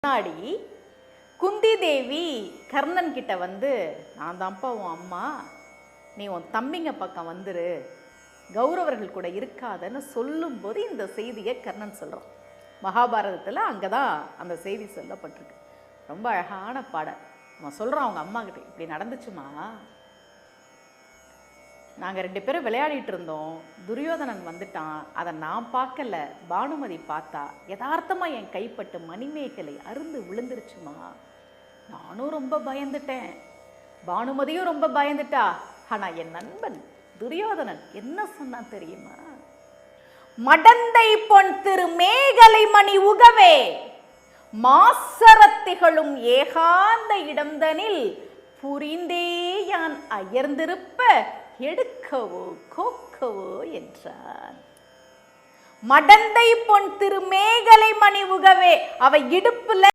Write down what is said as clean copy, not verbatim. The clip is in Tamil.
முன்னாடி குந்தி தேவி கர்ணன் கிட்ட வந்து, நான் தான்ப்பா உன் அம்மா, நீ உன் தம்பிங்க பக்கம் வந்துரு, கௌரவர்கள் கூட இருக்காதன்னு சொல்லும்போது இந்த செய்தியை கர்ணன் சொல்கிறான். மகாபாரதத்தில் அங்கே தான் அந்த செய்தி சொல்லப்பட்டிருக்கு. ரொம்ப அழகான பாடல். நம்ம சொல்கிறோம் அவங்க அம்மா கிட்ட, இப்படி நடந்துச்சுமா, நாங்கள் 2 பேரும் விளையாடிட்டு இருந்தோம், துரியோதனன் வந்துட்டான், அதை நான் பார்க்கல, பானுமதி பார்த்தா, யதார்த்தமாக என் கைப்பட்டு மணிமேகலை அருந்து விழுந்துருச்சுமா, நானும் ரொம்ப பயந்துட்டேன், பானுமதியும் ரொம்ப பயந்துட்டா. ஆனால் என் நண்பன் துரியோதனன் என்ன சொன்னான் தெரியுமா? மடந்தை பொன் திரு மேகலை மணி உகவே மாசரத்திகளும் ஏகாந்த இடம்தனில் புரிந்தே யான் அயர்ந்திருப்ப எடுக்கவோ கோக்கவோ என்றான். மடந்தை பொன் திரு மேகலை மணி உகவே, அவ இடுப்புல